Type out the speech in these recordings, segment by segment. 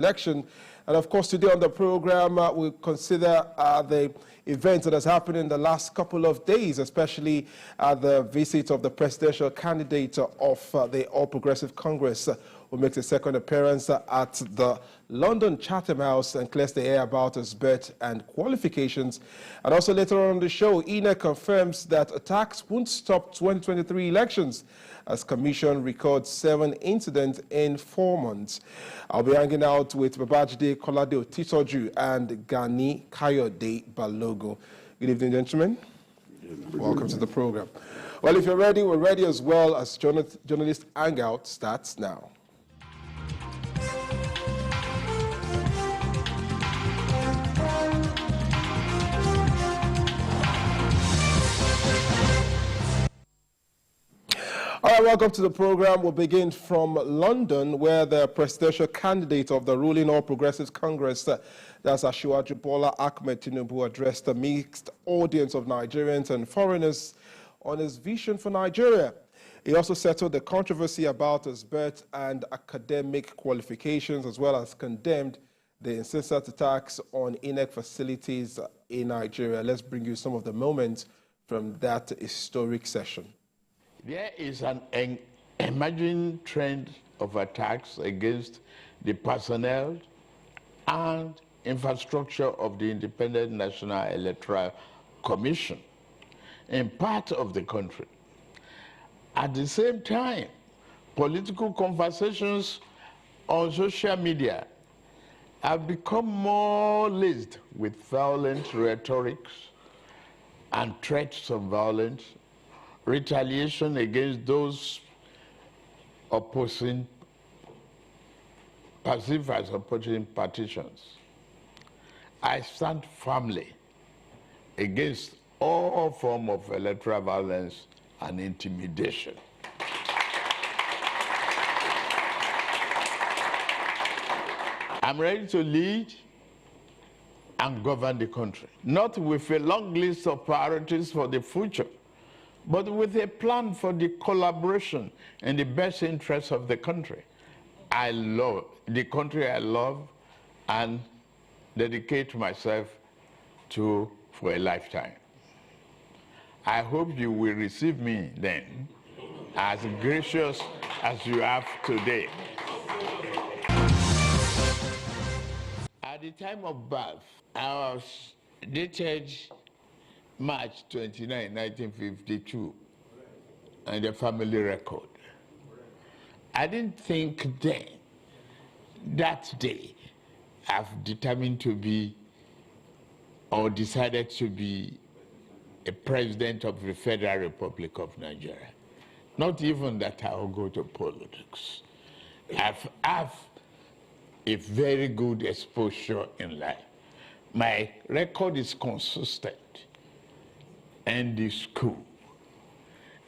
election. And of course, today on the program, we'll consider the events that has happened in the last couple of days, especially the visit of the presidential candidate of the All Progressive Congress, who makes a second appearance at the London Chatham House and clears the air about his birth and qualifications. And also later on the show, INEC confirms that attacks won't stop 2023 elections as Commission records 7 incidents in 4 months. I'll be hanging out with Babajide Kolade Otitoju and Gani Kayode Balogo. Good evening, gentlemen. Welcome to the program. Well, if you're ready, we're ready as well as journalist Hangout starts now. All right, welcome to the program. We'll begin from London, where the presidential candidate of the ruling All Progressives Congress, that's Asiwaju Bola Ahmed Tinubu, addressed a mixed audience of Nigerians and foreigners on his vision for Nigeria. He also settled the controversy about his birth and academic qualifications, as well as condemned the incessant attacks on INEC facilities in Nigeria. Let's bring you some of the moments from that historic session. There is an emerging trend of attacks against the personnel and infrastructure of the Independent National Electoral Commission in part of the country. At the same time, political conversations on social media have become more laced with violent rhetorics and threats of violence, retaliation against those opposing, perceived as opposing partitions. I stand firmly against all forms of electoral violence and intimidation. I'm ready to lead and govern the country, not with a long list of priorities for the future, but with a plan for the collaboration in the best interests of the country. I love the country I love and dedicate myself to for a lifetime. I hope you will receive me then as gracious as you have today. At the time of birth, I was dated March 29, 1952, and the family record. I didn't think then, that day, I've determined to be, or decided to be, a president of the Federal Republic of Nigeria. Not even that I will go to politics. I've a very good exposure in life. My record is consistent. And the school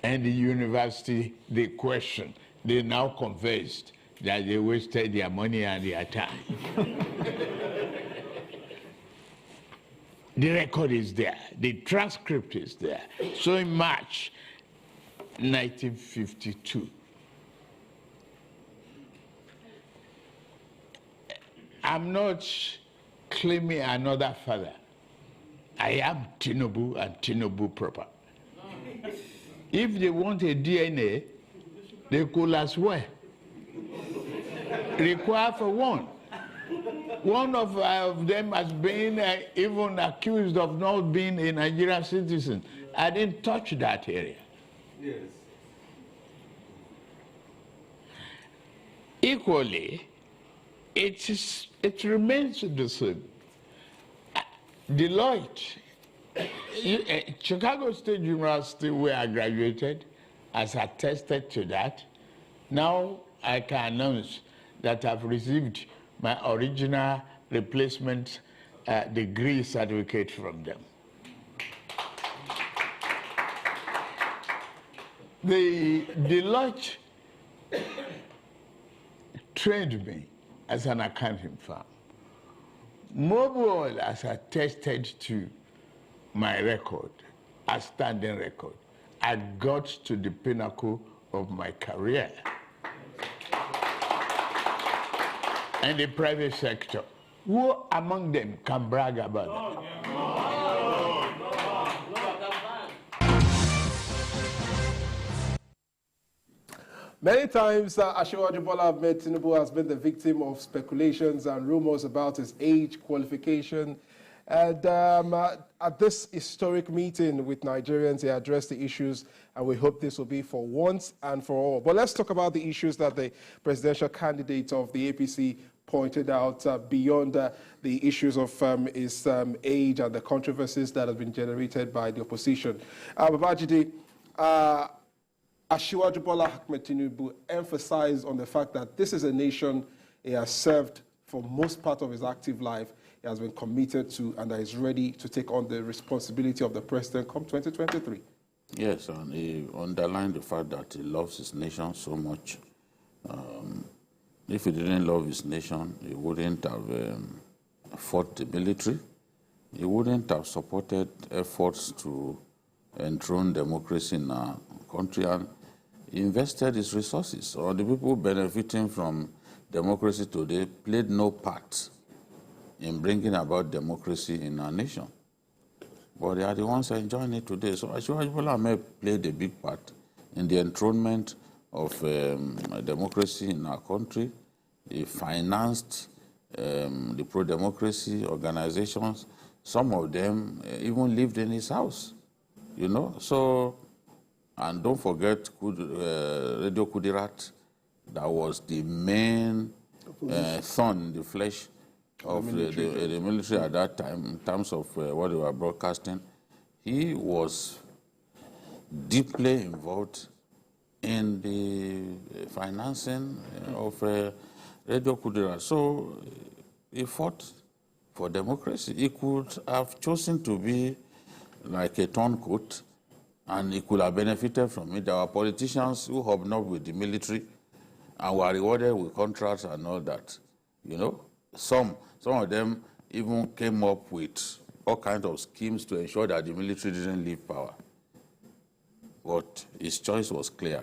and the university, they question, they now convinced that they wasted their money and their time. The record is there, the transcript is there. So in March 1952, I'm not claiming another father. I am Tinubu and Tinubu proper. If they want a DNA, they could as well require for one. One of them has been even accused of not being a Nigerian citizen. I didn't touch that area. Yes. Equally, it remains the same. Deloitte, Chicago State University, where I graduated, has attested to that. Now I can announce that I've received my original replacement degree certificate from them. The Deloitte trained me as an accounting firm. Mobile has attested to my record, a standing record. I got to the pinnacle of my career. and the private sector. Who among them can brag about that? Many times, Asiwaju Bola Ahmed Tinubu has been the victim of speculations and rumors about his age, qualification. And at this historic meeting with Nigerians, he addressed the issues, and we hope this will be for once and for all. But let's talk about the issues that the presidential candidate of the APC pointed out beyond the issues of his age and the controversies that have been generated by the opposition. Babajide, Asiwaju Bola Ahmed Tinubu emphasized on the fact that this is a nation he has served for most part of his active life, he has been committed to, and that he's ready to take on the responsibility of the president come 2023. Yes, and he underlined the fact that he loves his nation so much. If he didn't love his nation, he wouldn't have fought the military. He wouldn't have supported efforts to enthrone democracy in our country, and he invested his resources. Or the people benefiting from democracy today played no part in bringing about democracy in our nation. But they are the ones enjoying it today. So Asiwaju Bola Ahmed played a big part in the enthronement of democracy in our country. He financed the pro-democracy organizations. Some of them even lived in his house, you know. So, and don't forget Radio Kudirat, that was the main thorn in the flesh of the military at that time in terms of what they were broadcasting. He was deeply involved in the financing of Radio Kudira. So he fought for democracy. He could have chosen to be like a turncoat, and he could have benefited from it. There were politicians who hobnobbed with the military and were rewarded with contracts and all that. You know, some of them even came up with all kinds of schemes to ensure that the military didn't leave power. But his choice was clear,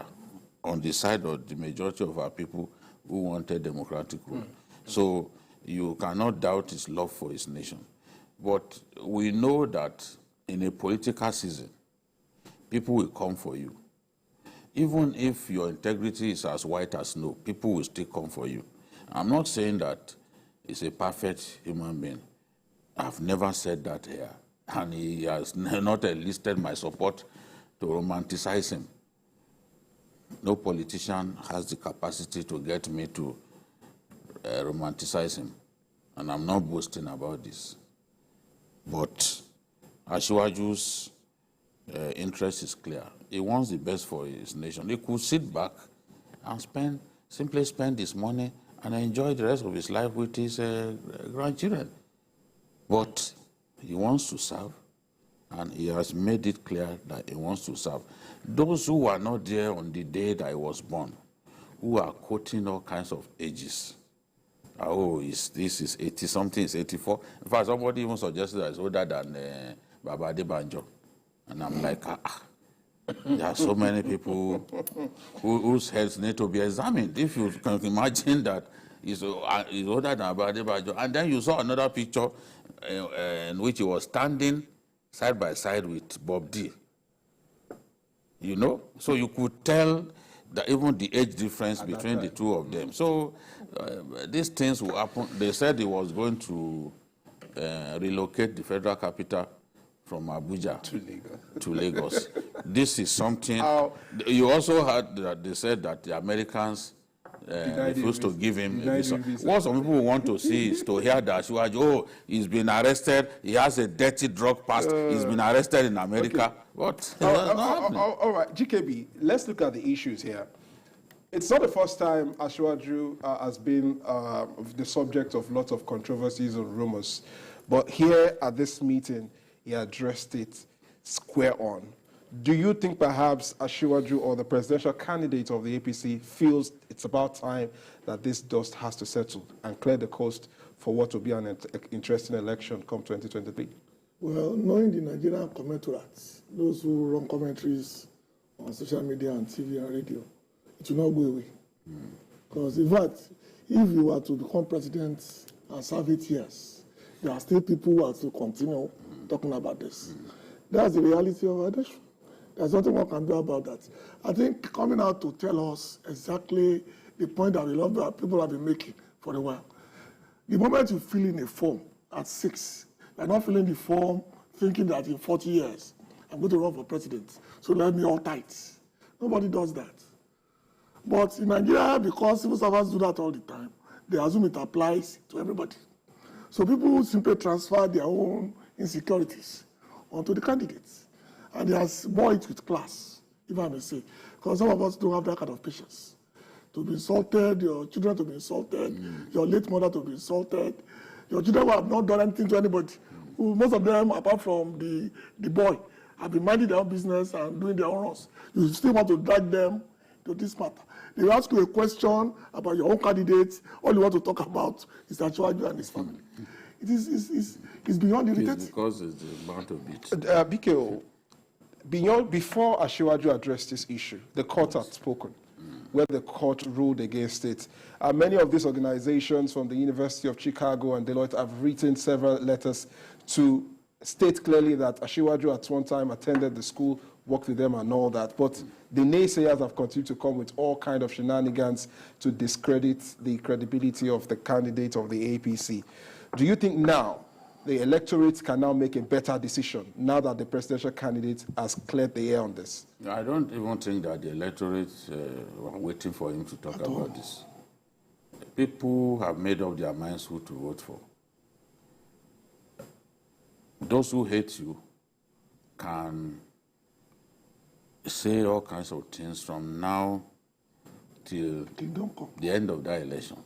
on the side of the majority of our people who wanted democratic rule. So you cannot doubt his love for his nation. But we know that in a political season, people will come for you. Even if your integrity is as white as snow, people will still come for you. I'm not saying that he's a perfect human being. I've never said that here. And he has not enlisted my support to romanticize him. No politician has the capacity to get me to romanticize him. And I'm not boasting about this. But Asiwaju's interest is clear. He wants the best for his nation. He could sit back and simply spend his money and enjoy the rest of his life with his grandchildren. But he wants to serve, and he has made it clear that he wants to serve. Those who were not there on the day that I was born, who are quoting all kinds of ages. Oh, this is 80-something, it's 84. In fact, somebody even suggested that it's older than Baba Adebanjo. And I'm like, there are so many people whose heads need to be examined. If you can imagine that he's older than Baba Adebanjo. And then you saw another picture in which he was standing side by side with Bob D. You know? So you could tell that even the age difference between the two of them. So these things will happen. They said he was going to relocate the federal capital from Abuja to Lagos. This is something. You also heard that they said that the Americans refused to give him a visa. What some people want to see is to hear that he's been arrested, he has a dirty drug past, he's been arrested in America. Okay. What? All right, GKB, let's look at the issues here. It's not the first time Asiwaju has been the subject of lots of controversies and rumors, but here at this meeting, he addressed it square on. Do you think perhaps Asiwaju or the presidential candidate of the APC feels it's about time that this dust has to settle and clear the coast for what will be an interesting election come 2023? Well, knowing the Nigerian commentators, those who run commentaries on social media and TV and radio, it will not go away. Because in fact, if you were to become president and serve 8 years, there are still people who are to continue talking about this. That's the reality of our nation. There's nothing one can do about that. I think coming out to tell us exactly the point that people have been making for a while. The moment you fill in a form at 6, you're not filling the form thinking that in 40 years, I'm going to run for president, so let me all tight. Nobody does that. But in Nigeria, because civil servants do that all the time, they assume it applies to everybody. So people simply transfer their own insecurities onto the candidates. And they are more it with class, if I may say. Because some of us don't have that kind of patience. To be insulted, your children to be insulted, your late mother to be insulted, your children who have not done anything to anybody. Who, most of them, apart from the boy, have been minding their own business and doing their own runs. You still want to drag them to this matter. They will ask you a question about your own candidates. All you want to talk about is Ashwaju and his family. It's beyond irritating. Because it's the amount of it. BKO, before Ashwaju addressed this issue, the court had spoken, where the court ruled against it. Many of these organizations from the University of Chicago and Deloitte have written several letters to state clearly that Ashwaju at one time attended the school, worked with them and all that. But the naysayers have continued to come with all kinds of shenanigans to discredit the credibility of the candidate of the APC. Do you think now the electorate can now make a better decision now that the presidential candidate has cleared the air on this? I don't even think that the electorate are waiting for him to talk about this. People have made up their minds who to vote for. Those who hate you can say all kinds of things from now till the end of that election.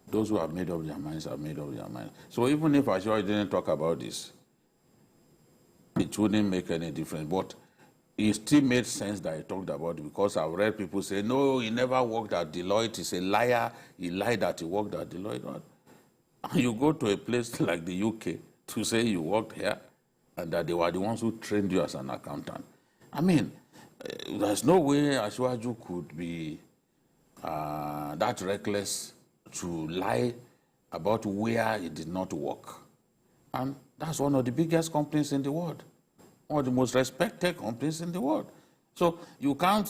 Those who have made up their minds have made up their minds. So even if Ashwaju didn't talk about this, it wouldn't make any difference. But it still made sense that he talked about it, because I've read people say, no, he never worked at Deloitte. He's a liar. He lied that he worked at Deloitte. You go to a place like the UK to say you worked here and that they were the ones who trained you as an accountant. I mean, there's no way Ashwaju could be that reckless to lie about where he did not work. And that's one of the biggest companies in the world, one of the most respected companies in the world. So you can't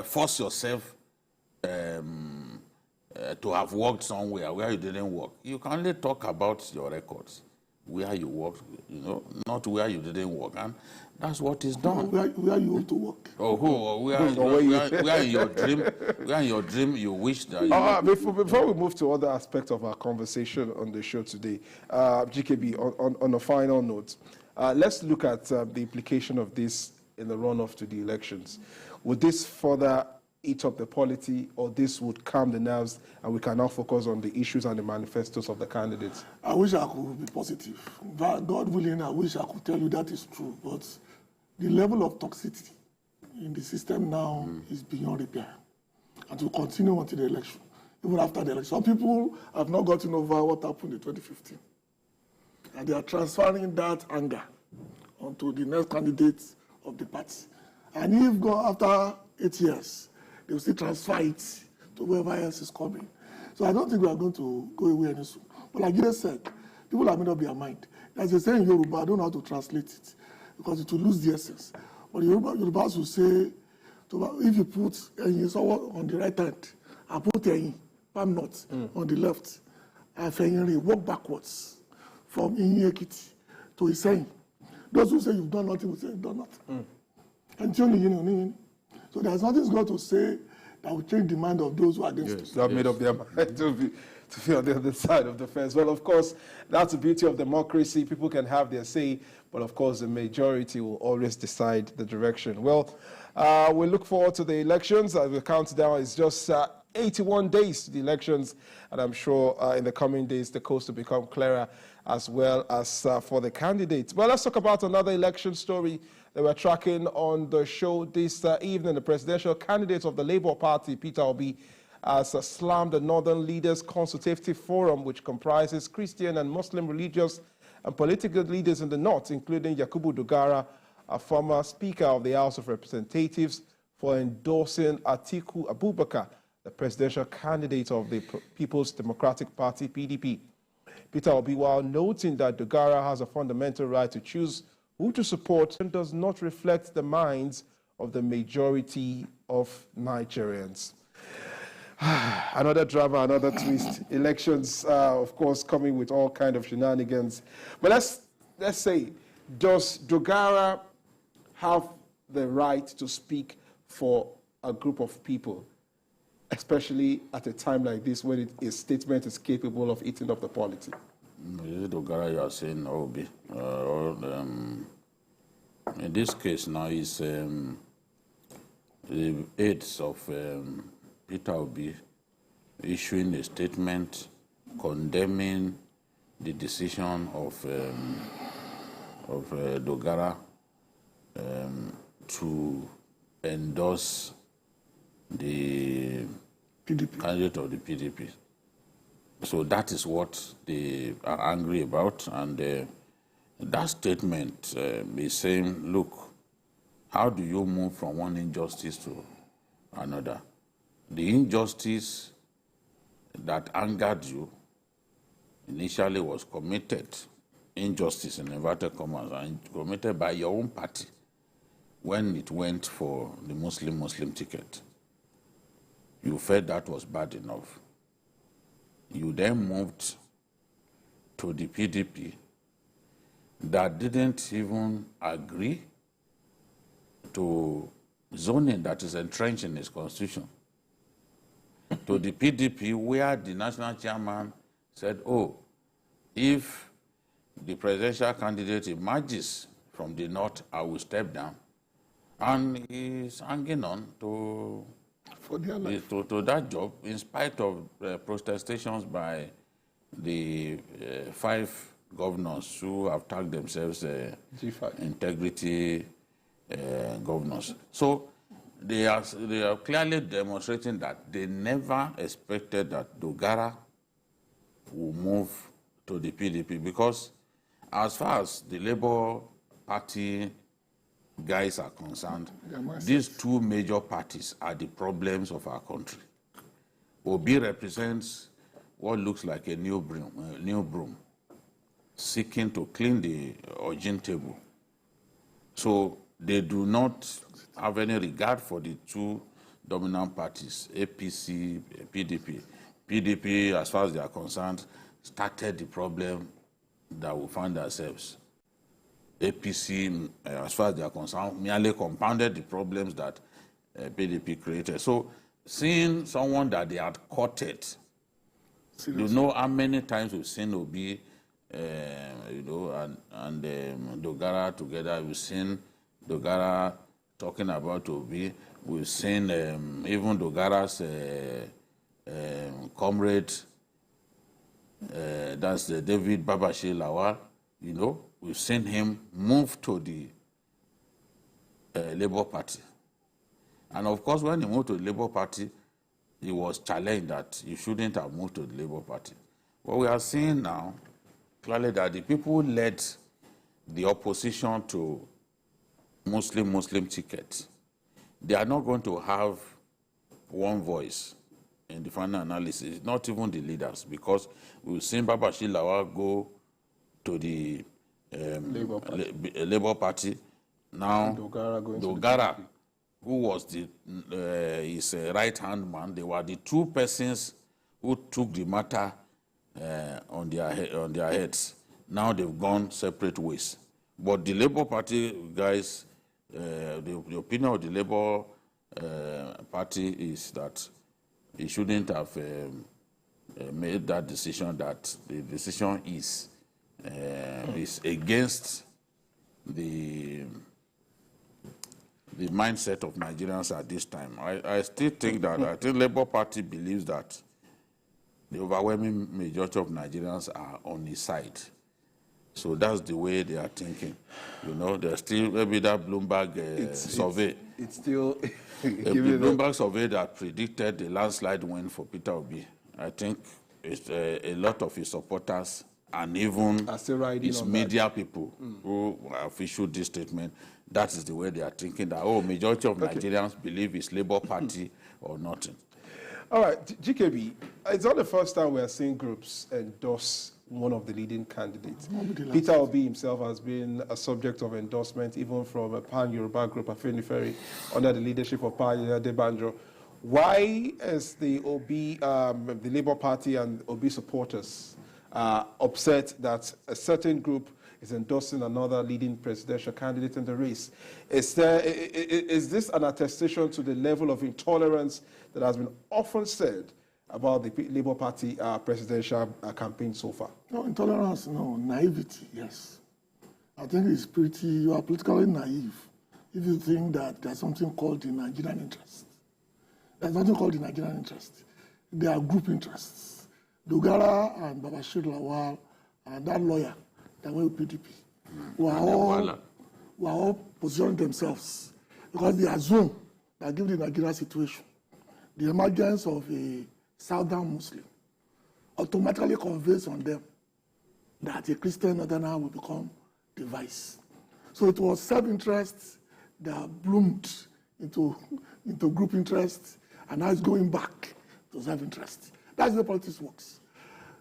force yourself to have worked somewhere where you didn't work. You can only talk about your records, where you worked, not where you didn't work. And that's what is done. Where you want to work. Where in your dream you wish that you... Before we move to other aspects of our conversation on the show today, GKB, on a final note, let's look at the implication of this in the run-off to the elections. Would this further eat up the polity, or this would calm the nerves and we can now focus on the issues and the manifestos of the candidates? I wish I could be positive. God willing, I wish I could tell you that is true. But the level of toxicity in the system now is beyond repair. And will continue until the election, even after the election. Some people have not gotten over what happened in 2015. And they are transferring that anger onto the next candidates of the party. And if after 8 years, they will still transfer it to whoever else is coming. So I don't think we are going to go away any soon. But like you said, people have made up their mind. As they say in Yoruba, I don't know how to translate it because it will lose the essence. But Yorubas will say, if you put someone on the right hand, I put palm nut on the left, and walk backwards from Ekiti to Iseyin. Those who say you've done nothing will say you've done nothing. And so there's nothing going to say that will change the mind of those who are against us. They have made up their mind to be on the other side of the fence. Well, of course, that's the beauty of democracy. People can have their say, but of course, the majority will always decide the direction. Well, we look forward to the elections. The countdown is just 81 days to the elections, and I'm sure in the coming days, the coast will become clearer as well as for the candidates. Well, let's talk about another election story that we're tracking on the show this evening. The presidential candidate of the Labour Party, Peter Obi, has slammed the Northern Leaders Consultative Forum, which comprises Christian and Muslim religious and political leaders in the North, including Yakubu Dogara, a former Speaker of the House of Representatives, for endorsing Atiku Abubakar, the presidential candidate of the People's Democratic Party, PDP. Peter Obi, while noting that Dogara has a fundamental right to choose who to support, and does not reflect the minds of the majority of Nigerians. Another drama, another twist. Elections, of course, coming with all kind of shenanigans. But let's say, does Dogara have the right to speak for a group of people, especially at a time like this when a statement is capable of eating up the polity? Dogara, you are saying Obi. In this case now is the aides of Peter Obi issuing a statement condemning the decision of Dogara to endorse the PDP. candidate of the PDP. So that is what they are angry about, and that statement is saying, look, how do you move from one injustice to another? The injustice that angered you initially was committed, injustice in inverted commas, and committed by your own party when it went for the Muslim ticket. You felt that was bad enough. You then moved to the PDP that didn't even agree to zoning that is entrenched in its constitution. To the PDP, where the national chairman said, oh, if the presidential candidate emerges from the north, I will step down. And he's hanging on to that job in spite of protestations by the 5 governors who have tagged themselves G5 integrity governors. So they are clearly demonstrating that they never expected that Dogara will move to the PDP, because as far as the Labour Party guys are concerned, these 2 major parties are the problems of our country. Obi represents what looks like a new broom seeking to clean the origin table. So they do not have any regard for the 2 dominant parties, APC, PDP. PDP, as far as they are concerned, started the problem that we find ourselves. APC, as far as they are concerned, merely compounded the problems that PDP created. So seeing someone that they had courted, you know how many times we've seen Obi, and Dogara together. We've seen Dogara talking about Obi. We've seen even Dogara's comrade, that's David Babashir Lawal, we've seen him move to the Labour Party. And of course, when he moved to the Labour Party, he was challenged that he shouldn't have moved to the Labour Party. What we are seeing now, clearly, that the people who led the opposition to Muslim ticket, they are not going to have one voice in the final analysis, not even the leaders, because we've seen Babashir Lawal go to the Labour Party. Now, Dogara, who was his right-hand man, they were the 2 persons who took the matter on their heads. Now they've gone separate ways. But the Labour Party guys, the opinion of the Labour Party is that he shouldn't have made that decision, that the decision is against the mindset of Nigerians at this time. I still think that, I think Labour Party believes that the overwhelming majority of Nigerians are on his side. So that's the way they are thinking. There's still maybe that Bloomberg survey. It's still the Bloomberg survey that predicted the landslide win for Peter Obi. I think it's a lot of his supporters and even his media people who have issued this statement. That is the way they are thinking, that, majority of Nigerians believe it's Labour Party or nothing. All right, GKB, it's not the first time we are seeing groups endorse one of the leading candidates. Peter Obi himself has been a subject of endorsement, even from a pan-Yoruba group, Afenifere, under the leadership of Panya Debanjo. Why is the Obi, the Labour Party and Obi supporters upset that a certain group is endorsing another leading presidential candidate in the race? Is this an attestation to the level of intolerance that has been often said about the Labour Party presidential campaign so far? No, intolerance, no. Naivety, yes. I think you are politically naive if you think that there's something called the Nigerian interest. There's nothing called the Nigerian interest. There are group interests. Dogara and Babashir Lawal and that lawyer that went with PDP were all positioning themselves because they assume that given the Nigerian situation, the emergence of a Southern Muslim automatically conveys on them that a Christian Northerner will become the vice. So it was self-interest that bloomed into group interest, and now it's going back to self-interest. That's the way politics works.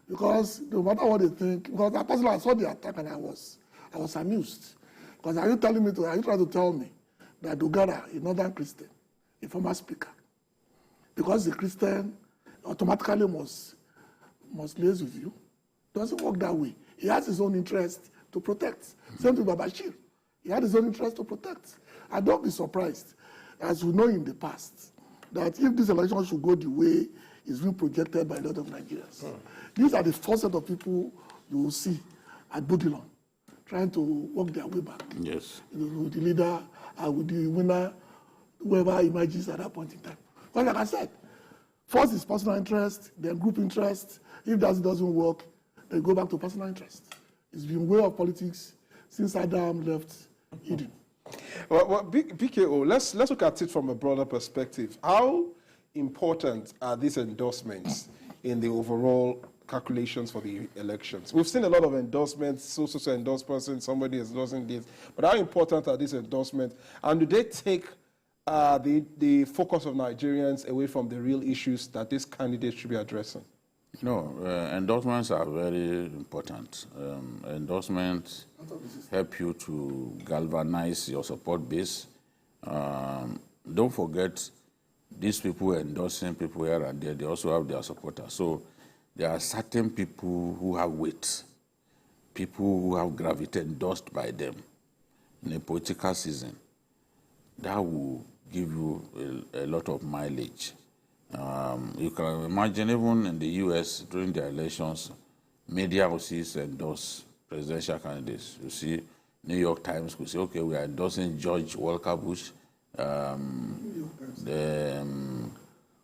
Because no matter what they think, because personally I saw the attack and I was amused. Because are you trying to tell me that Dogara, a Northern Christian, a former speaker, because the Christian automatically must liaise with you? It doesn't work that way. He has his own interest to protect. Same to Babashir. He had his own interest to protect. And don't be surprised, as we know in the past, that if this election should go the way it's been projected by a lot of Nigerians, these are the first set of people you will see at Budilon trying to work their way back. Yes. With the leader, with the winner, whoever emerges at that point in time. But like I said, first is personal interest, then group interest. If that doesn't work, then go back to personal interest. It's been way of politics since Adam left Eden. Well, BKO, let's look at it from a broader perspective. How important are these endorsements in the overall calculations for the elections? We've seen a lot of endorsements, so endorse person, somebody is endorsing this, but how important are these endorsements? And do they take the focus of Nigerians away from the real issues that this candidate should be addressing? No, endorsements are very important. Endorsements help you to galvanize your support base. Don't forget, these people endorsing people here and there, they also have their supporters. So there are certain people who have weight, people who have gravity endorsed by them in a political season. That will give you a lot of mileage. You can imagine even in the US during the elections, media will see endorse presidential candidates. You see New York Times will say, okay, we are endorsing George Walker Bush. The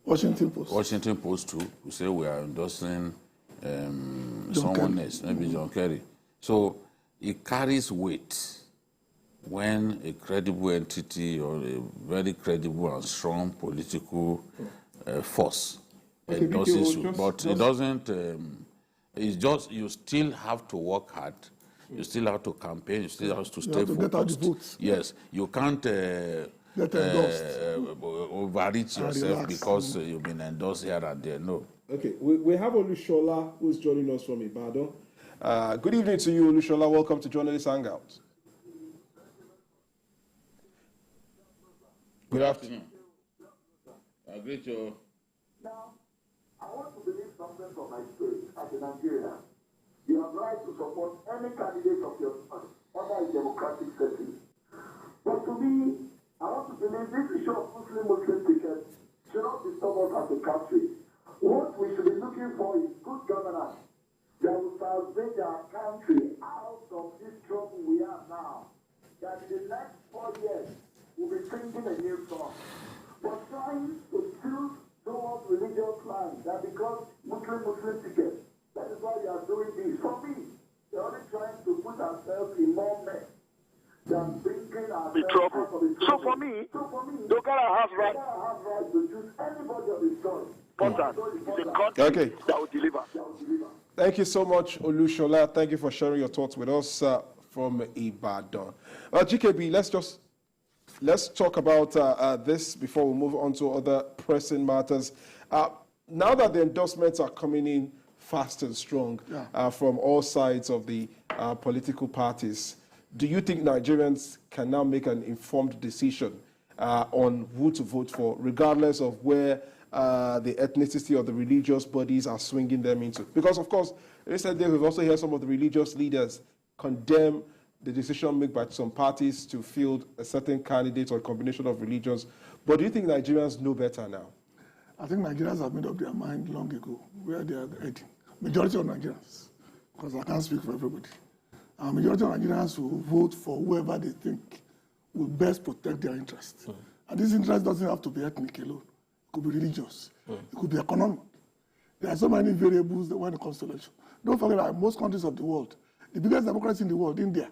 Washington Post too will say we are endorsing someone else, maybe John Kerry. So it carries weight when a credible entity or a very credible and strong political force endorses you. But it doesn't, it's just, you still have to work hard. You still have to campaign. You still have to stay focused. Get out the votes. Yes, you can't overreach yourself because you've been endorsed here and there. No. Okay, we have Olushola who's joining us from Ibadan. Good evening to you, Olushola. Welcome to Journalist Hangout. Good afternoon. I greet you. Now, I want to believe something from my spirit as a Nigerian. You have right to support any candidate of your choice under a democratic setting. But to me, I want to believe this issue of Muslim tickets should not disturb us as a country. What we should be looking for is good governance that will salvage our country out of this trouble we have now. That in the next 4 years, we'll be singing a new song. But trying to tilt towards religious lines, that because Muslim tickets, that is why we are doing this. For me, we're only trying to put ourselves in more mess than bringing ourselves out of the trouble. So for me, Dogara has right to choose anybody of his choice. The country that will deliver. Thank you so much, Olushola. Thank you for sharing your thoughts with us from Ibadan. GKB, let's talk about this before we move on to other pressing matters. now that the endorsements are coming in fast and strong from all sides of the political parties, do you think Nigerians can now make an informed decision on who to vote for, regardless of where the ethnicity or the religious bodies are swinging them into? Because, of course, recently we've also heard some of the religious leaders condemn the decision made by some parties to field a certain candidate or a combination of religions. But do you think Nigerians know better now? I think Nigerians have made up their mind long ago where they are heading. Majority of Nigerians, because I can't speak for everybody. Majority of Nigerians will vote for whoever they think will best protect their interests. And this interest doesn't have to be ethnic alone. It could be religious. It could be economic. There are so many variables when it comes to election. Don't forget that most countries of the world, the biggest democracy in the world, India,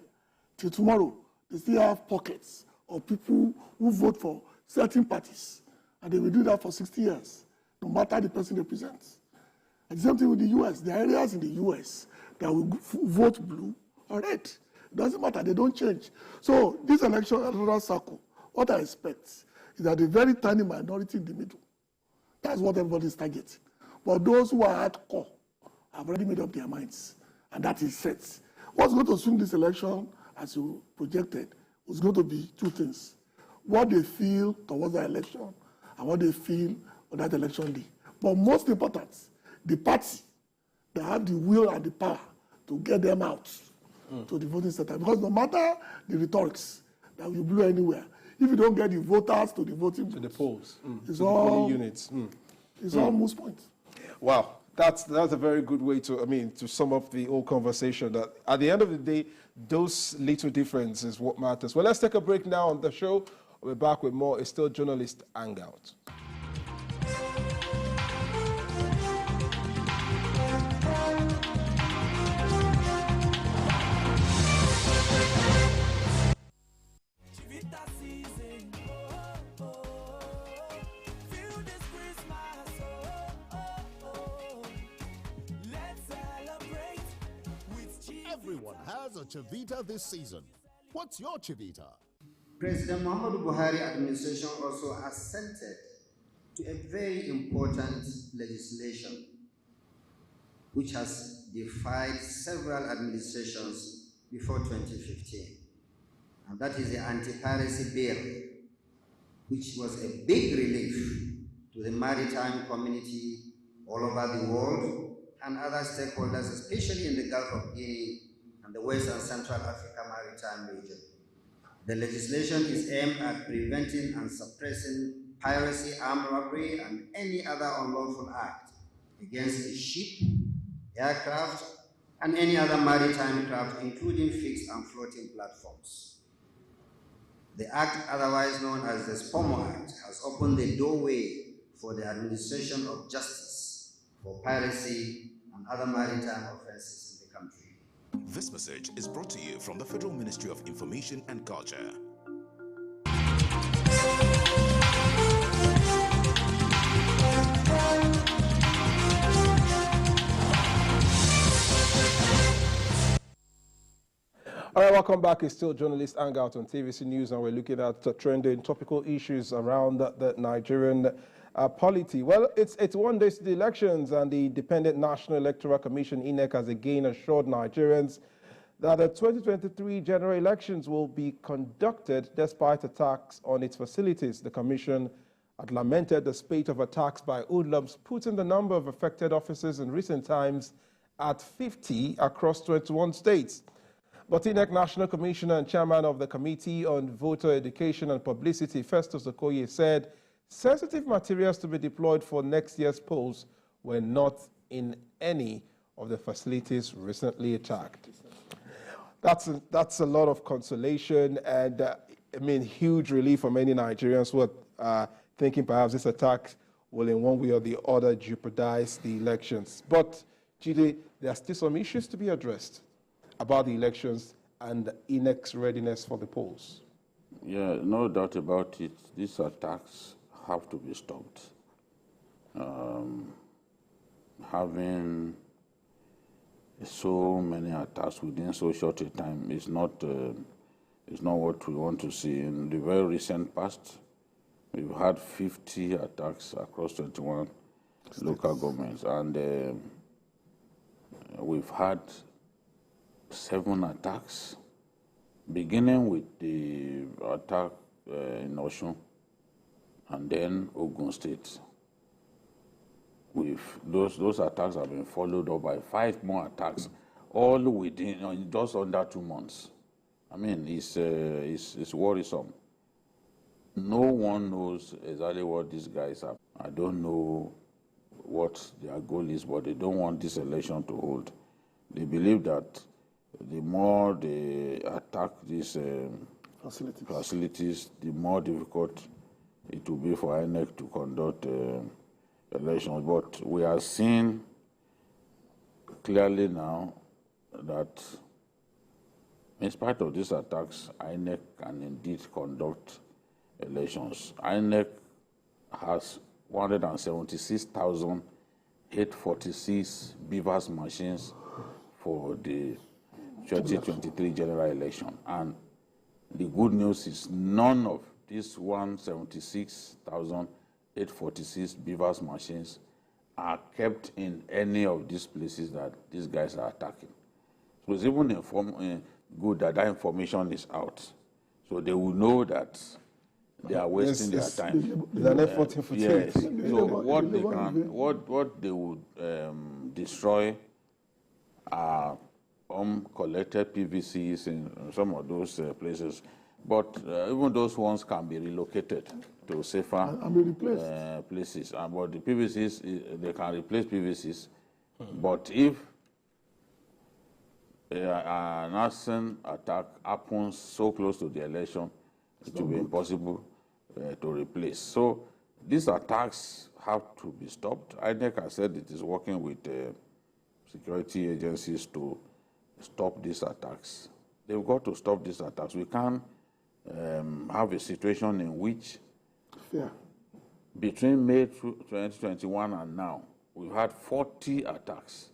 till tomorrow, they still have pockets of people who vote for certain parties. And they will do that for 60 years, no matter the person they present. And the same thing with the US. There are areas in the US that will vote blue or red. It doesn't matter, they don't change. So this electoral cycle, what I expect is that a very tiny minority in the middle. That's what everybody is targeting. But those who are hardcore have already made up their minds, and that is set. What's going to swing this election, as you projected, was going to be two things. What they feel towards the election and what they feel on that election day. But most important, the party that have the will and the power to get them out to the voting center. Because no matter the rhetorics that you blow anywhere, if you don't get the voters to the voting booths, the polls, it's all units. It's all moot points. Wow, that's a very good way to sum up the whole conversation. That at the end of the day, those little differences is what matters. Well, let's take a break now on the show. We'll be back with more. It's still journalist Hangout. Everyone has a Chivita this season. What's your Chivita? President Muhammadu Buhari administration also assented to a very important legislation which has defied several administrations before 2015. And that is the Anti-piracy bill, which was a big relief to the maritime community all over the world and other stakeholders, especially in the Gulf of Guinea and the West and Central Africa maritime region. The legislation is aimed at preventing and suppressing piracy, armed robbery, and any other unlawful act against a ship, aircraft, and any other maritime craft, including fixed and floating platforms. The act, otherwise known as the SPOMO Act, has opened the doorway for the administration of justice for piracy and other maritime offenses in the country. This message is brought to you from the Federal Ministry of Information and Culture. All right, welcome back. It's still journalist Hangout on TVC News, and we're looking at trending topical issues around the Nigerian polity. Well, it's 1 day to the elections, and the Independent National Electoral Commission, INEC, has again assured Nigerians that the 2023 general elections will be conducted despite attacks on its facilities. The commission had lamented the spate of attacks by hoodlums, putting the number of affected offices in recent times at 50 across 21 states. But INEC National Commissioner and Chairman of the Committee on Voter Education and Publicity, Festus Okoye, said sensitive materials to be deployed for next year's polls were not in any of the facilities recently attacked. That's a lot of consolation and huge relief for many Nigerians who are thinking perhaps this attack will in one way or the other jeopardize the elections. But, Jide, there are still some issues to be addressed about the elections and INEC's readiness for the polls. Yeah, no doubt about it. These attacks have to be stopped. Having so many attacks within so short a time is not what we want to see. In the very recent past, we've had 50 attacks across 21 local governments. And we've had 7 attacks, beginning with the attack in Osun and then Ogun State. Those attacks have been followed up by 5 more attacks, all within just under 2 months. I mean, it's worrisome. No one knows exactly what these guys are. I don't know what their goal is, but they don't want this election to hold. They believe that the more they attack these facilities, the more difficult it will be for INEC to conduct elections. But we are seeing clearly now that in spite of these attacks, INEC can indeed conduct elections. INEC has 176,846 BVAS machines for the 2023 general election. And the good news is none of these 176,846 BVAS machines are kept in any of these places that these guys are attacking. So it's even good that that information is out. So they will know that they are wasting their time. They're not fighting for yes. it. So what they would destroy are collected PVCs in some of those places. But even those ones can be relocated to safer places. But the PVCs, they can replace PVCs. But if an arson attack happens so close to the election, it will be impossible to replace. So these attacks have to be stopped. INEC has said it is working with security agencies to stop these attacks. They've got to stop these attacks. We can't have a situation in which between May 2021 and now, we've had 40 attacks.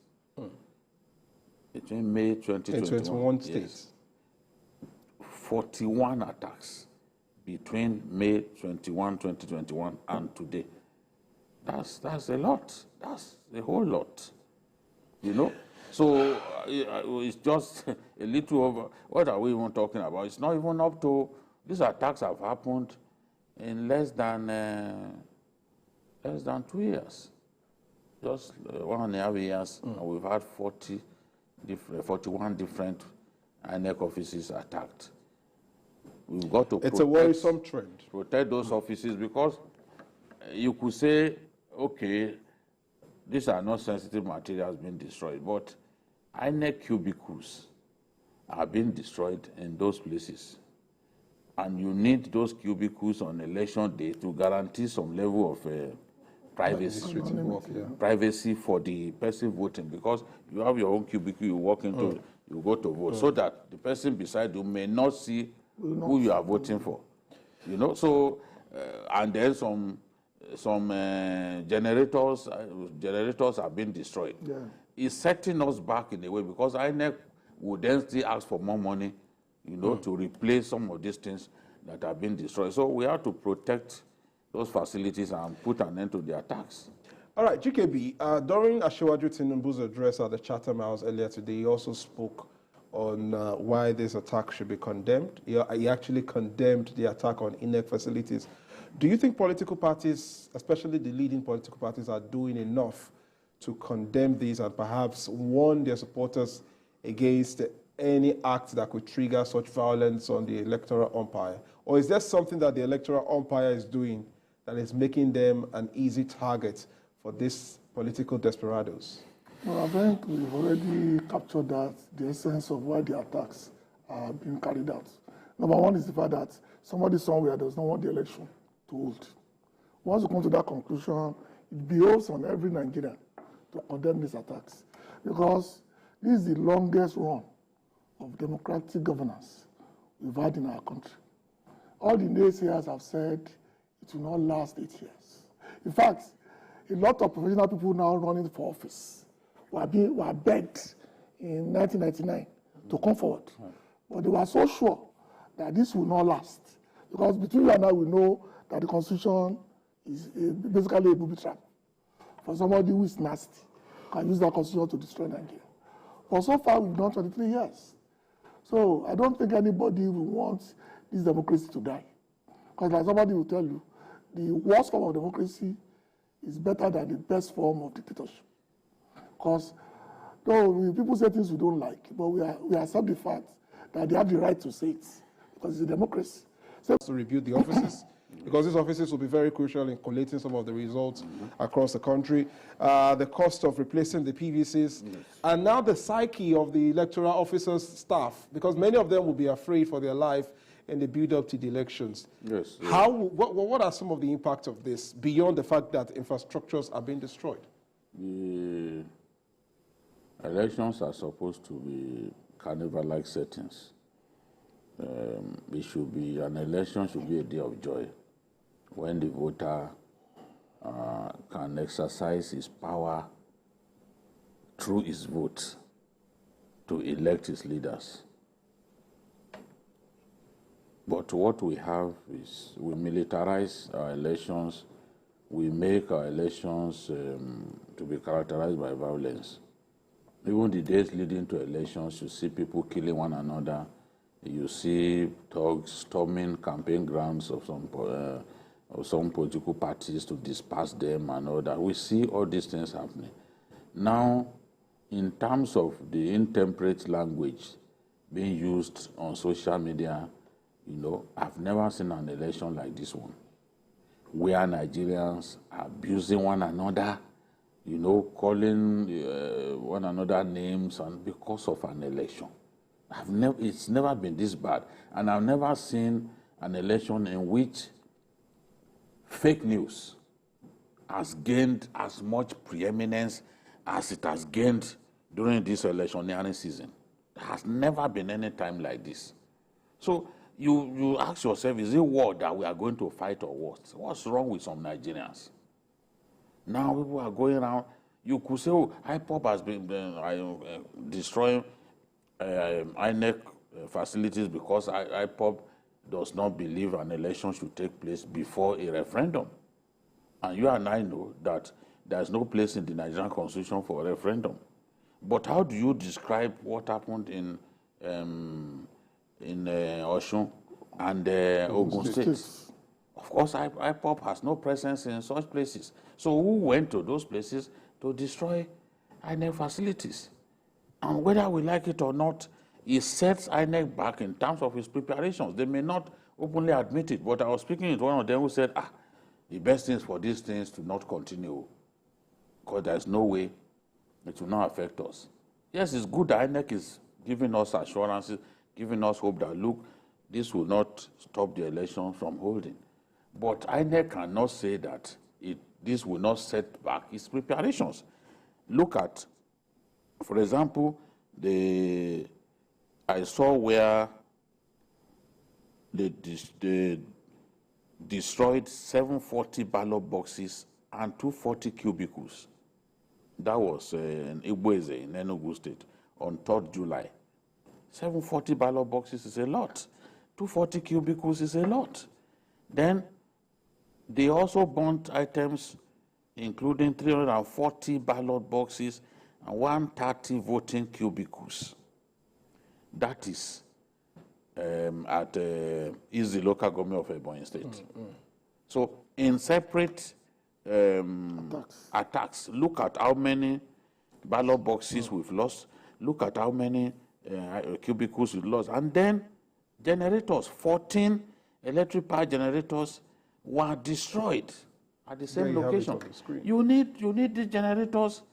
Between May 2021 states. 41 attacks between May 2021 and today. That's a lot. That's a whole lot. You know? So it's just a little over. What are we even talking about? It's not even up to. These attacks have happened in less than 2 years, just 1.5 years. And we've had 41 different INEC offices attacked. We've got to. It's a worrisome trend. Protect those offices, because you could say, okay, these are not sensitive materials being destroyed, but INEC cubicles are being destroyed in those places. And you need those cubicles on election day to guarantee some level of privacy for the person voting, because you have your own cubicle, you walk into, you go to vote, so that the person beside you may not see who you are voting for. You know, so, and then some generators are being destroyed. It's setting us back in a way, because INEC would then still ask for more money, you know, to replace some of these things that have been destroyed. So we have to protect those facilities and put an end to the attacks. All right, GKB, during Asiwaju Tinubu's address at the Chatham House earlier today, he also spoke on why this attack should be condemned. He actually condemned the attack on INEC facilities. Do you think political parties, especially the leading political parties, are doing enough to condemn these and perhaps warn their supporters against any act that could trigger such violence on the electoral umpire? Or is there something that the electoral umpire is doing that is making them an easy target for these political desperados? Well, I think we've already captured that, the essence of why the attacks are being carried out. Number one is the fact that somebody somewhere does not want the election to hold. Once you come to that conclusion, it behoves on every Nigerian to condemn these attacks, because this is the longest run of democratic governance we've had in our country. All the naysayers have said it will not last 8 years. In fact, a lot of professional people now running for office were begged in 1999 to come forward. But they were so sure that this will not last, because between you and I, we know that the Constitution is basically a booby trap. for somebody who is nasty, can use that constitution to destroy Nigeria. But so far, we've done 23 years. So I don't think anybody will want this democracy to die. Because like somebody will tell you, the worst form of democracy is better than the best form of dictatorship. Because though people say things we don't like, but we accept the fact that they have the right to say it, because it's a democracy. So to review the offices, because these offices will be very crucial in collating some of the results across the country. The cost of replacing the PVCs, and now the psyche of the electoral officers' staff, because many of them will be afraid for their life in the build-up to the elections. Yes. What are some of the impacts of this, beyond the fact that infrastructures are being destroyed? The elections are supposed to be carnival-like settings. An election should be a day of joy when the voter can exercise his power through his vote to elect his leaders. But what we have is we militarize our elections, we make our elections to be characterized by violence. Even the days leading to elections, you see people killing one another. You see thugs storming campaign grounds of some political parties to disperse them and all that. We see all these things happening. Now, in terms of the intemperate language being used on social media, I've never seen an election like this one, where Nigerians are abusing one another, calling one another names, and because of an election. It's never been this bad. And I've never seen an election in which fake news has gained as much preeminence as it has gained during this electioneering season. There has never been any time like this. So you ask yourself, is it war that we are going to fight or what? What's wrong with some Nigerians? Now people are going around. You could say, oh, IPOP has been destroying INEC facilities because IPOP does not believe an election should take place before a referendum. And you and I know that there's no place in the Nigerian Constitution for a referendum. But how do you describe what happened in Osun and Ogun State? Of course, IPOP has no presence in such places. So who went to those places to destroy INEC facilities? And whether we like it or not, it sets INEC back in terms of its preparations. They may not openly admit it, but I was speaking with one of them who said, the best thing is for these things to not continue, because there's no way it will not affect us. Yes, it's good that INEC is giving us assurances, giving us hope that, look, this will not stop the election from holding. But INEC cannot say that this will not set back its preparations. Look at, for example, I saw where they destroyed 740 ballot boxes and 240 cubicles. That was in Igboeze in Enugu State on 3rd July. 740 ballot boxes is a lot. 240 cubicles is a lot. Then they also burnt items including 340 ballot boxes and 130 voting cubicles. That is at the local government of Ebonyi State. So in separate attacks, look at how many ballot boxes we've lost, look at how many cubicles we've lost, and then generators, 14 electric power generators were destroyed at the same location. You need the generators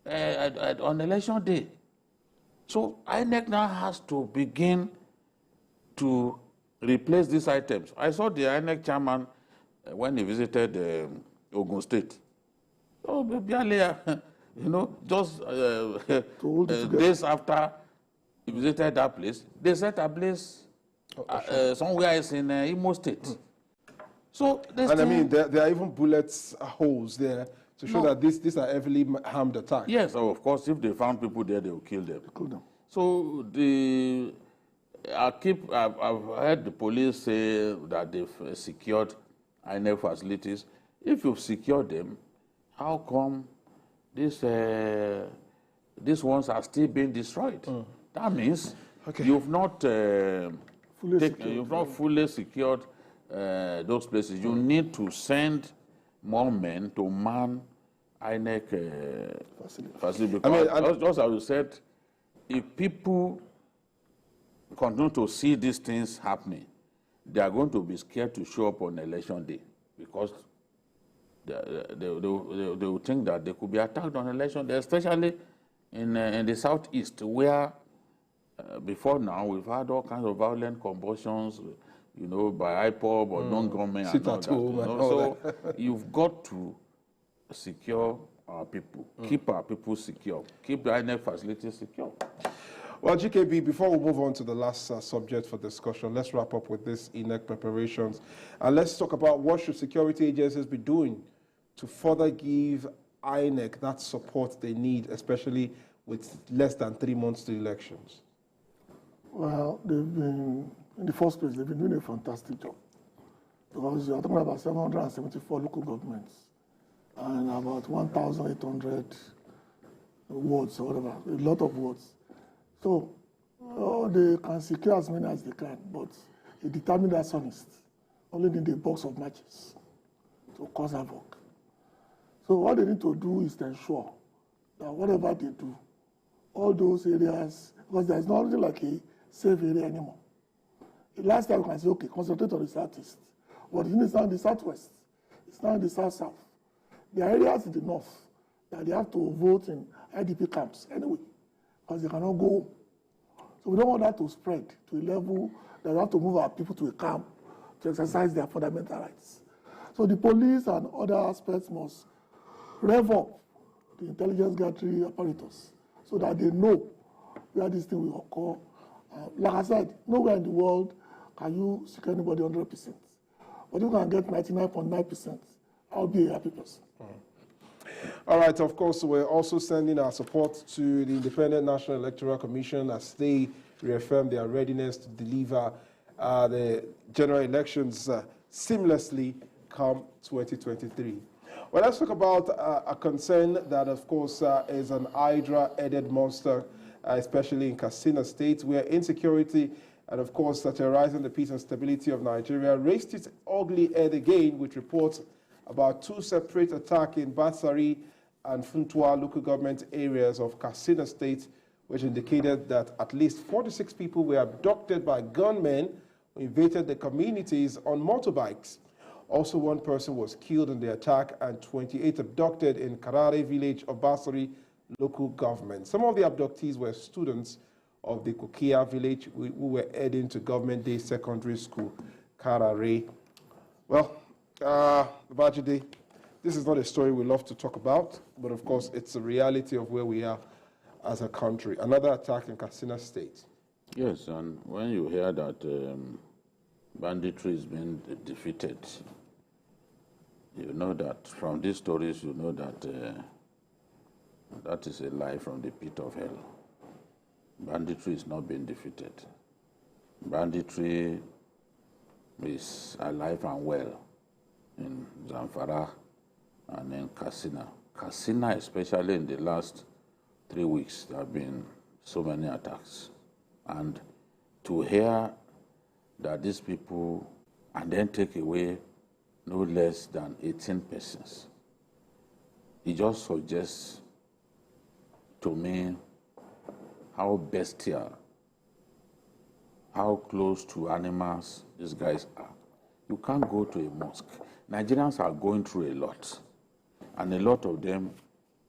on election day. So INEC now has to begin to replace these items. I saw the INEC chairman when he visited Ogun State. Oh, barely, just days after he visited that place, they set ablaze somewhere else in Imo State. So and I mean, there are even bullets holes there to show that these are heavily harmed attacks. Yes, of course, if they found people there, they will kill them. So I've heard the police say that they've secured INEC facilities. If you've secured them, how come these ones are still being destroyed? That means you've not fully secured those places. You need to send more men to man INEC facility. Because just as you said, if people continue to see these things happening, they are going to be scared to show up on election day because they will think that they could be attacked on election day, especially in the southeast, where before now we've had all kinds of violent convulsions, you know, by IPOB or non-government and all that. You know? So you've got to secure our people, keep our people secure, keep the INEC facilities secure. Well, GKB, before we move on to the last subject for discussion, let's wrap up with this INEC preparations. And let's talk about what should security agencies be doing to further give INEC that support they need, especially with less than 3 months to elections. Well, they've been, in the first place, they've been doing a fantastic job. Because you're talking about 774 local governments and about 1,800 wards or whatever, a lot of wards. So they can secure as many as they can, but a determined arsonist only need a box of matches to cause havoc. So what they need to do is to ensure that whatever they do, all those areas, because there's not really like a safe area anymore. The last time you can say, okay, concentrate on the southeast. But it's not in the southwest. It's not in the south-south. There are areas in the north that they have to vote in IDP camps anyway, because they cannot go home. So we don't want that to spread to a level that we have to move our people to a camp to exercise their fundamental rights. So the police and other aspects must rev up the intelligence gathering apparatus so that they know where this thing will occur. Like I said, nowhere in the world can you secure anybody 100%. But you can get 99.9%. I'll be a happy person. All right, of course, we're also sending our support to the Independent National Electoral Commission as they reaffirm their readiness to deliver the general elections seamlessly come 2023. Well, let's talk about a concern that, of course, is an Hydra-headed monster, especially in Katsina State, where insecurity and, of course, terrorizing the peace and stability of Nigeria raised its ugly head again with reports about 2 separate attacks in Batsari and Funtua local government areas of Katsina State, which indicated that at least 46 people were abducted by gunmen who invaded the communities on motorbikes. Also, 1 person was killed in the attack and 28 abducted in Karare village of Batsari local government. Some of the abductees were students of the Kukia village who were heading to Government Day Secondary School, Karare. Well, Bajide, this is not a story we love to talk about, but of course it's a reality of where we are as a country. Another attack in Katsina State. Yes, and when you hear that banditry is being defeated, you know that from these stories, you know that that is a lie from the pit of hell. Banditry is not being defeated. Banditry is alive and well in Zamfara and in Katsina. Katsina, especially in the last 3 weeks, there have been so many attacks. And to hear that these people, and then take away no less than 18 persons, it just suggests to me how bestial, how close to animals these guys are. You can't go to a mosque. Nigerians are going through a lot, and a lot of them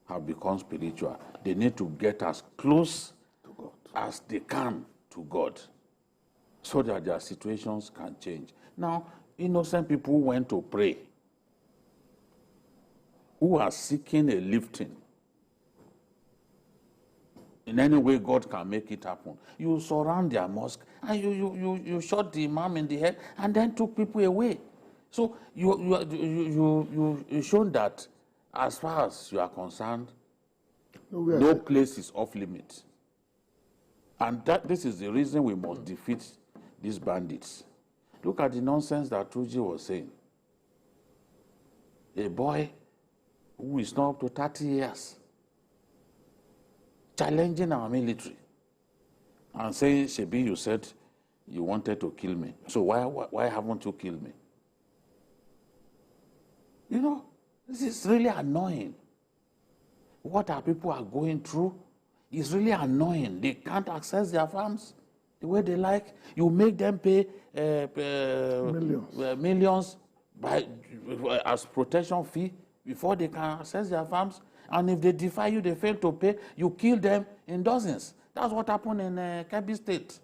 have become spiritual. They need to get as close to God as they can to God so that their situations can change. Now, innocent people went to pray who are seeking a lifting. In any way God can make it happen. You surround their mosque and you shot the imam in the head and then took people away. So you shown that as far as you are concerned, no place is off limits. And this is the reason we must defeat these bandits. Look at the nonsense that Tuji was saying. A boy who is not up to 30 years, challenging our military and saying, Shebi, you said you wanted to kill me. So why haven't you killed me? You know, this is really annoying. What our people are going through is really annoying. They can't access their farms the way they like. You make them pay millions as protection fee before they can access their farms. And if they defy you, they fail to pay, you kill them in dozens. That's what happened in Kebbi State.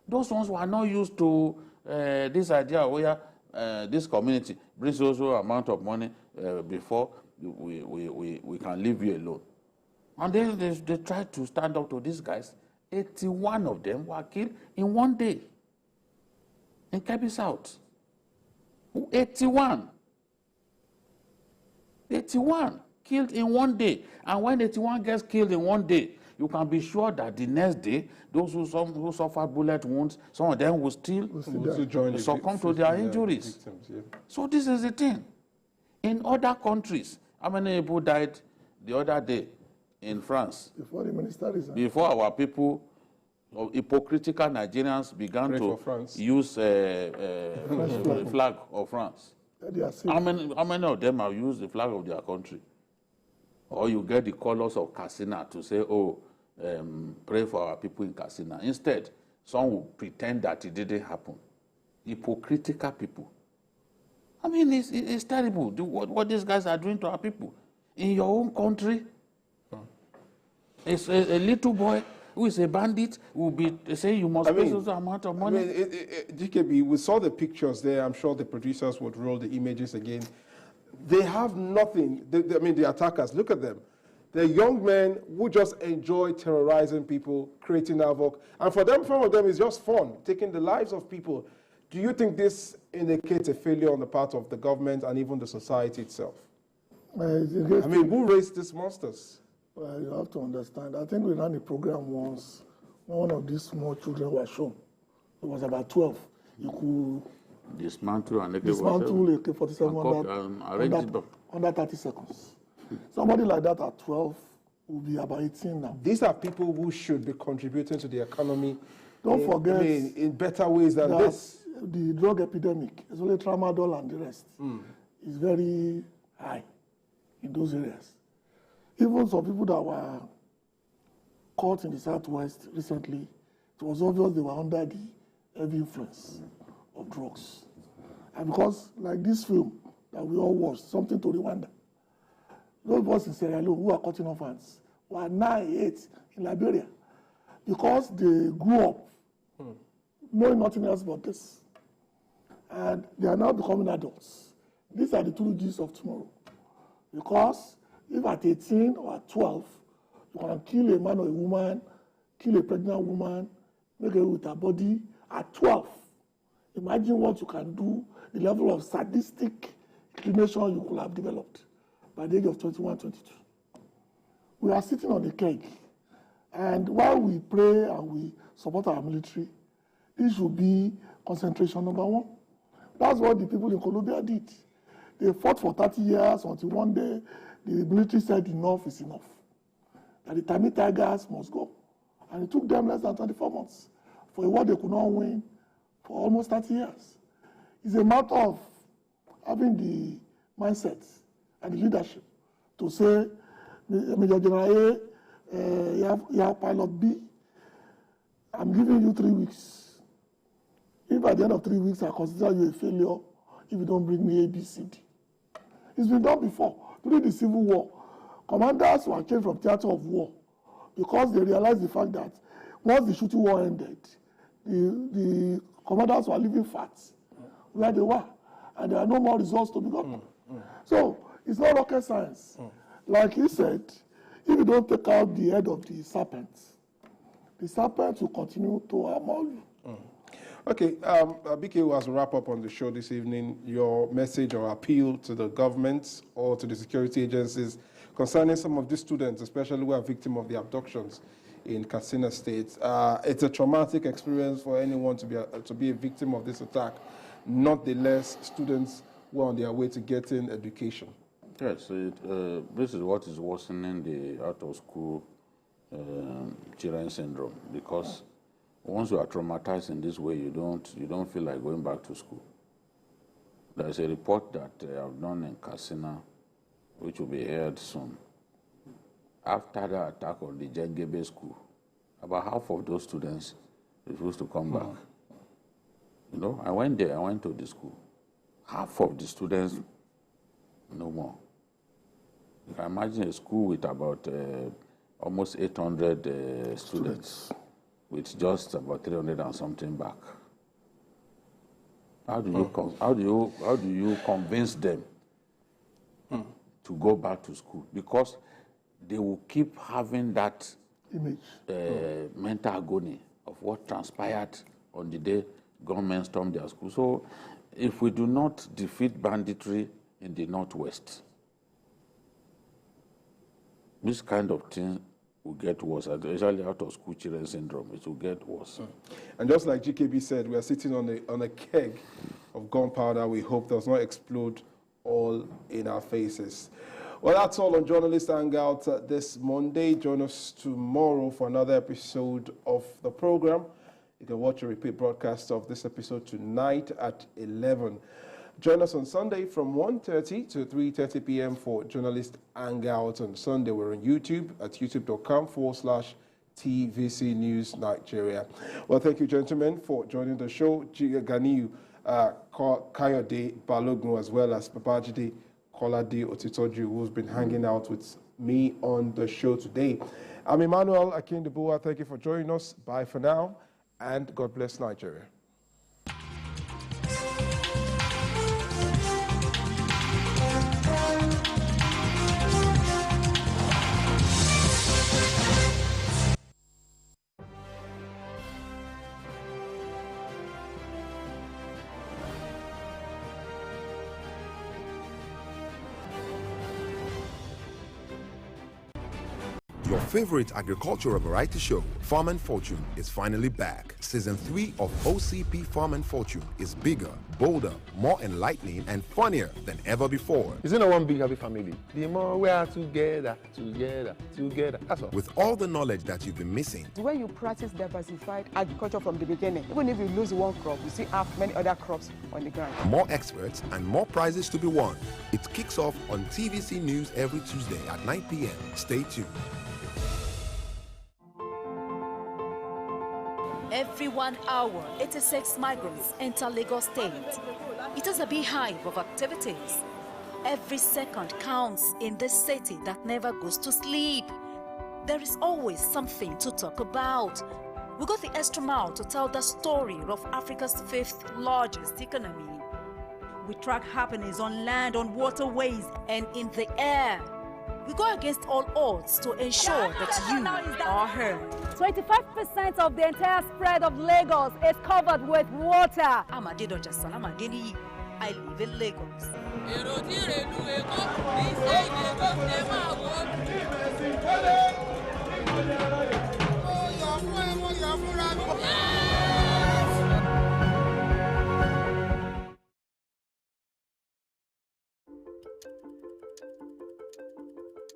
Those ones were not used to this idea where this community brings also amount of money before we can leave you alone. And they tried to stand up to these guys. 81 of them were killed in one day in Kebbi South. 81 killed in one day. And when 81 gets killed in one day, you can be sure that the next day, those who suffered bullet wounds, some of them will still succumb to their injuries. Victims, yeah. So this is the thing. In other countries, how many people died the other day in France? Before the minister resigned. Before our people, hypocritical Nigerians began to use the flag of France. How many of them have used the flag of their country? Or you get the colors of Katsina to say, oh, pray for our people in Katsina. Instead, some will pretend that it didn't happen. Hypocritical people. I mean, it's terrible what these guys are doing to our people. In your own country, it's a little boy who is a bandit will be saying you must pay some amount of money. GKB, we saw the pictures there. I'm sure the producers would roll the images again. They have nothing. The attackers, look at them. They're young men who just enjoy terrorizing people, creating havoc. And for them, some of them, it's just fun, taking the lives of people. Do you think this indicates a failure on the part of the government and even the society itself? Who raised these monsters? Well, you have to understand. I think we ran a program once when one of these small children was shown. It was about 12. You could dismantle AK-47 under 30 seconds. Somebody like that at 12 will be about 18 now. These are people who should be contributing to the economy. Don't forget, in better ways than this. The drug epidemic, especially tramadol and the rest, is very high in those areas. Even some people that were caught in the Southwest recently, it was obvious they were under the heavy influence of drugs. And because, like this film that we all watched, Something to Rwanda, those boys in Sierra Leone who are cutting off hands were 9, 8 in Liberia because they grew up knowing nothing else but this. And they are now becoming adults. These are the two G's of tomorrow. Because if at 18 or at 12, you can kill a man or a woman, kill a pregnant woman, make away with her body, at 12, imagine what you can do, the level of sadistic inclination you could have developed by the age of 21, 22. We are sitting on the keg. And while we pray and we support our military, this should be concentration number one. That's what the people in Colombia did. They fought for 30 years until one day the military said enough is enough. That the Tamil Tigers must go. And it took them less than 24 months for a war they could not win for almost 30 years. It's a matter of having the mindset and the leadership to say, Major General A, you have Pilot B, I'm giving you 3 weeks. If at the end of 3 weeks I consider you a failure, if you don't bring me A, B, C, D. It's been done before. During the Civil War, commanders were changed from theater of war because they realized the fact that once the shooting war ended, the commanders were leaving fat where they were, and there are no more results to be gotten. So it's not rocket science. Like he said, if you don't take out the head of the serpent will continue to harm you. Okay, BK, as we wrap up on the show this evening, your message or appeal to the government or to the security agencies concerning some of these students, especially who are victims of the abductions in Katsina State. It's a traumatic experience for anyone to be a victim of this attack. Not the less students who are on their way to getting education. Yes, this is what is worsening the out-of-school children syndrome, because once you are traumatized in this way, you don't feel like going back to school. There is a report that I've done in Katsina, which will be aired soon. After the attack on the Jengebe school, about half of those students refused to come back. You know, I went there, I went to the school. Half of the students, no more. You can imagine a school with about almost 800 students, with just about 300 and something back. How do you convince them to go back to school? Because they will keep having that image, mental agony of what transpired on the day government stormed their school. So, if we do not defeat banditry in the Northwest, this kind of thing will get worse, especially out of school children syndrome. It will get worse. And just like GKB said, we are sitting on a keg of gunpowder we hope does not explode all in our faces. Well, that's all on Journalist Hangout this Monday. Join us tomorrow for another episode of the program. You can watch a repeat broadcast of this episode tonight at 11. Join us on Sunday from 1:30 to 3:30 p.m. for Journalist Hangout. On Sunday, we're on YouTube at youtube.com/TVC News Nigeria. Well, thank you, gentlemen, for joining the show. Ganiu Kayode Balogun, as well as Babajide Kolade Otitoju, who's been hanging out with me on the show today. I'm Emmanuel Akindabua. Thank you for joining us. Bye for now, and God bless Nigeria. Your favorite agricultural variety show, Farm and Fortune, is finally back. Season 3 of OCP Farm and Fortune is bigger, bolder, more enlightening, and funnier than ever before. It's not one big happy family. The more we are together. That's all. With all the knowledge that you've been missing. When you practice diversified agriculture from the beginning, even if you lose one crop, you still have many other crops on the ground. More experts and more prizes to be won. It kicks off on TVC News every Tuesday at 9 p.m. Stay tuned. Every 1 hour, 86 migrants enter Lagos State. It is a beehive of activities. Every second counts in this city that never goes to sleep. There is always something to talk about. We go the extra mile to tell the story of Africa's 5th largest economy. We track happenings on land, on waterways, and in the air. We go against all odds to ensure that you are heard. 25% of the entire spread of Lagos is covered with water. I'm Adedoja Salamageni. I live in Lagos.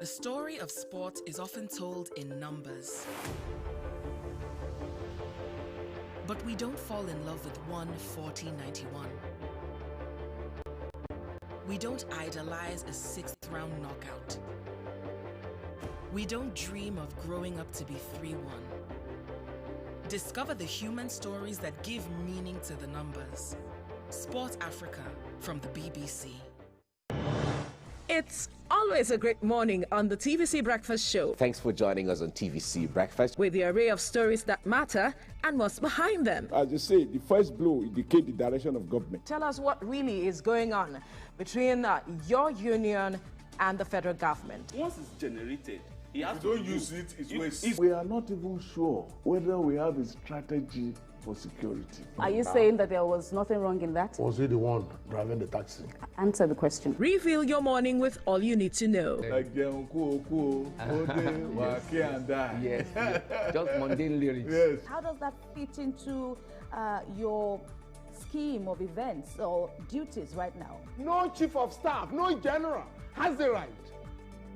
The story of sport is often told in numbers. But we don't fall in love with 1:40-91. We don't idolize a 6th round knockout. We don't dream of growing up to be 3-1. Discover the human stories that give meaning to the numbers. Sport Africa from the BBC. It's always a great morning on the TVC Breakfast Show. Thanks for joining us on TVC Breakfast. With the array of stories that matter and what's behind them. As you say, the first blow indicates the direction of government. Tell us what really is going on between your union and the federal government. Once it's generated, if you don't use it, it's waste. We are not even sure whether we have a strategy for security. Are you saying that there was nothing wrong in that? Was he the one driving the taxi? Answer the question. Reveal your morning with all you need to know. Like yes, just mundane lyrics. Yes. How does that fit into your scheme of events or duties right now? No chief of staff, no general has the right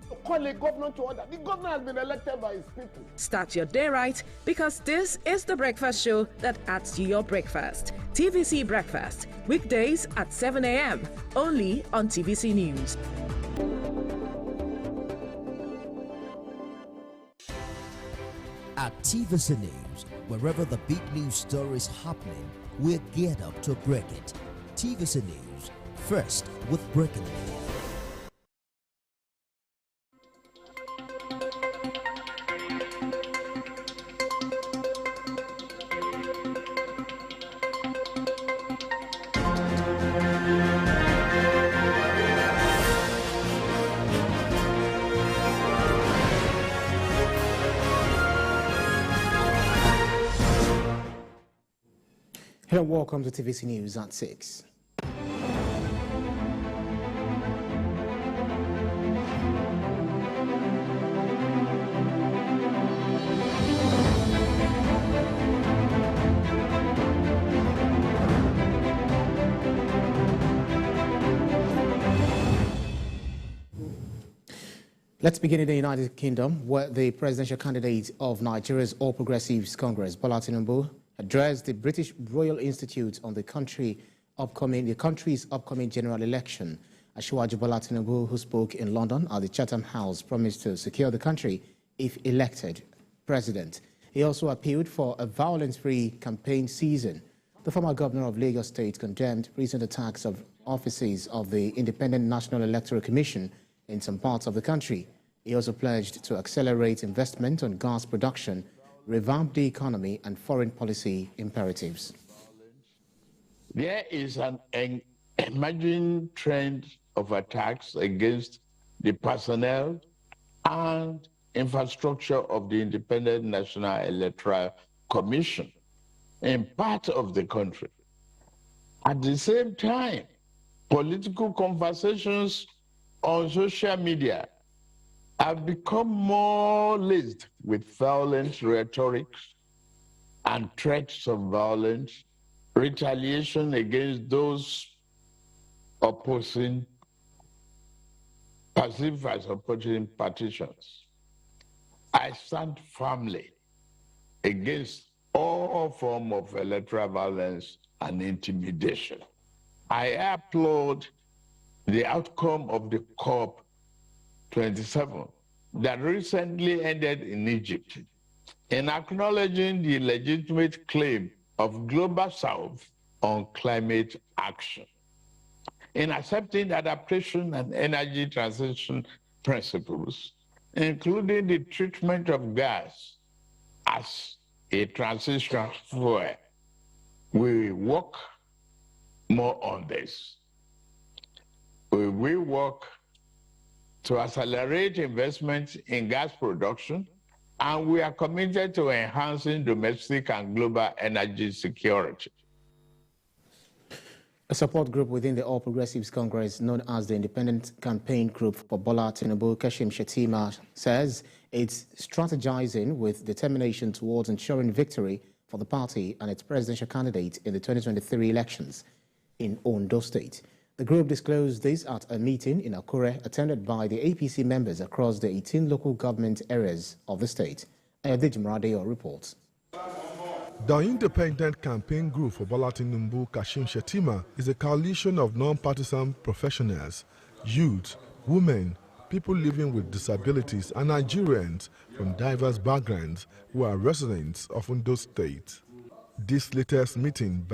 to call a governor to order. The governor has been elected by his people. Start your day right, because this is the breakfast show that adds to your breakfast. TVC Breakfast, weekdays at 7 a.m. only on TVC News. At TVC News, wherever the big news story is happening, we're geared up to break it. TVC News, first with breaking news. Hello, welcome to TVC News at 6. Let's begin in the United Kingdom, where the presidential candidate of Nigeria's All Progressives Congress, Bola Tinubu, addressed the British Royal Institute on the country's upcoming general election. Asiwaju Bola Tinubu, who spoke in London at the Chatham House, promised to secure the country if elected president. He also appealed for a violence-free campaign season. The former governor of Lagos State condemned recent attacks of offices of the Independent National Electoral Commission in some parts of the country. He also pledged to accelerate investment on gas production, revamp the economy, and foreign policy imperatives. There is an emerging trend of attacks against the personnel and infrastructure of the Independent National Electoral Commission in part of the country. At the same time, political conversations on social media have become more laced with violent rhetoric and threats of violence, retaliation against those opposing, perceived as opposing partitions. I stand firmly against all forms of electoral violence and intimidation. I applaud the outcome of the COP27 that recently ended in Egypt, in acknowledging the legitimate claim of Global South on climate action, in accepting adaptation and energy transition principles, including the treatment of gas as a transition fuel. We work more on this. We will work to accelerate investment in gas production, and we are committed to enhancing domestic and global energy security. A support group within the All Progressives Congress, known as the Independent Campaign Group for Bola Tinubu, Kashim Shettima, says it's strategizing with determination towards ensuring victory for the party and its presidential candidate in the 2023 elections in Ondo State. The group disclosed this at a meeting in Akure attended by the APC members across the 18 local government areas of the state. Ayodele Mradeo reports. The Independent Campaign Group for Bola Tinubu, Kashim Shettima, is a coalition of non-partisan professionals, youth, women, people living with disabilities, and Nigerians from diverse backgrounds who are residents of Ondo State. This latest meeting